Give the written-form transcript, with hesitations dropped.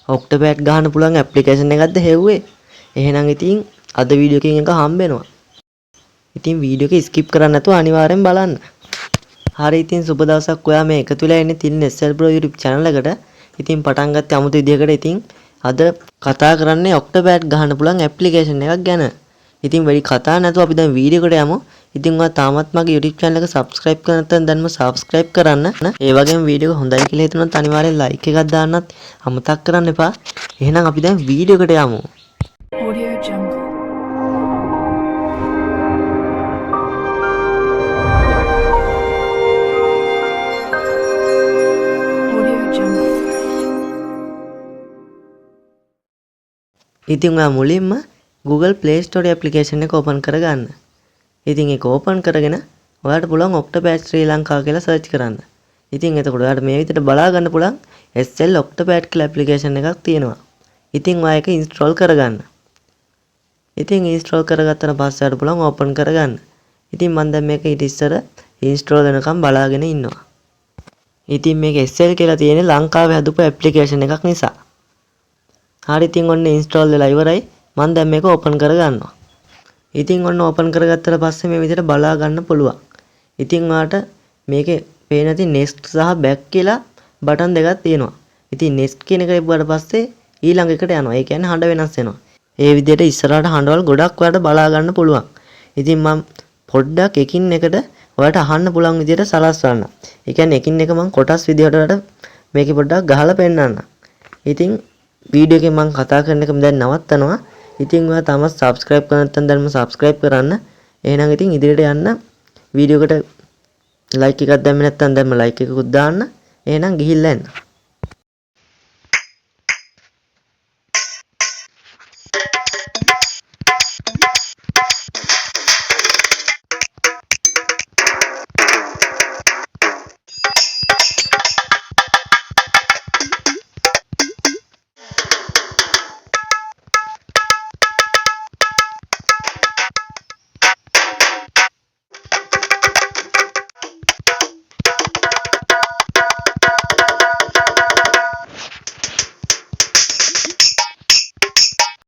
ඔක්ටෝපෑඩ් ගහන්න පුළුවන් ඇප්ලිකේෂන් එකක්ද හෙව්වේ. එහෙනම් ඉතින් අද වීඩියෝ එකකින් එක හම්බ වෙනවා. ඉතින් වීඩියෝ එක ස්කිප් කරන්න නැතුව අනිවාර්යෙන් බලන්න. හරි ඉතින් සුබ දවසක්. ඔයා මේ එකතු වෙලා ඉන්නේ තින් SL Pro YouTube channel එකට. ඉතින් පටන් ගත්තේ 아무තු විදියකට. ඉතින් අද කතා කරන්නේ ඔක්ටෝපෑඩ් ගහන්න පුළුවන් ඇප්ලිකේෂන් එකක් ගැන. ඉතින් වැඩි කතා නැතුව අපි දැන් වීඩියෝ එකට යමු. ඉතින් ඔයා තාමත් මගේ YouTube channel එක subscribe කරලා නැත්නම් දැන්ම subscribe කරන්න. ඒ වගේම වීඩියෝ එක හොඳයි කියලා හිතුනොත් අනිවාර්යෙන් like එකක් දාන්නත් අමතක කරන්න එපා. එහෙනම් අපි දැන් වීඩියෝ එකට යමු. Audio Jungle. Audio Jungle. ඉතින් ඔයා මුලින්ම Google Play Store application එක open කරගන්න. ඉතින් ඒක open කරගෙන ඔයාලට පුළුවන් ඔක්ටෝපෑඩ් ශ්‍රී ලංකා කියලා search කරන්න. ඉතින් එතකොට ඔයාලට මේ විදිහට බලා ගන්න පුළුවන් SL ඔක්ටෝපෑඩ් කියලා application එකක් තියෙනවා. ඉතින් ඔයා ඒක install කරගන්න. ඉතින් install කරගත්තට පස්සේ ඔයාලට පුළුවන් open කරගන්න. ඉතින් මම දැන් මේක ඊට ඉස්සර install වෙනකම් බලාගෙන ඉන්නවා. ඉතින් මේක SL කියලා තියෙන්නේ ලංකාවේ හදපු application එකක් නිසා. හරි ඉතින් ඔන්න install වෙලා ඉවරයි. මම දැන් මේක open කරගන්නවා. ඉතින් ඔන්න open කරගත්තට පස්සේ මේ විදිහට බලා ගන්න පුළුවන්. ඉතින් ඔයාලට මේකේ පේන තියෙන next සහ back කියලා බටන් දෙකක් තියෙනවා. ඉතින් next කියන එක ඉබ්බට පස්සේ ඊළඟ එකට යනවා. ඒ කියන්නේ හඬ වෙනස් වෙනවා. ඒ විදිහට ඉස්සරහට හඬවල් ගොඩක් ඔයාලට බලා ගන්න පුළුවන්. ඉතින් මම පොඩ්ඩක් එකින් එකට ඔයාලට අහන්න පුළුවන් විදිහට සලස්වන්න. ඒ කියන්නේ එකින් එක මම කොටස් විදිහට මේකේ පොඩ්ඩක් ගහලා පෙන්නන්න. ඉතින් වීඩියෝ එකේ මම කතා කරන එක දැන් නවත්තනවා. ඉතින් ඔයා තාම subscribe කරලා නැත්නම් දැන්ම subscribe කරන්න. එහෙනම් ඉතින් ඉදිරියට යන්න. වීඩියෝ එකට like එකක් දැම්මේ නැත්නම් දැන්ම like එකකුත් දාන්න. එහෙනම් ගිහිල්ලා එන්න.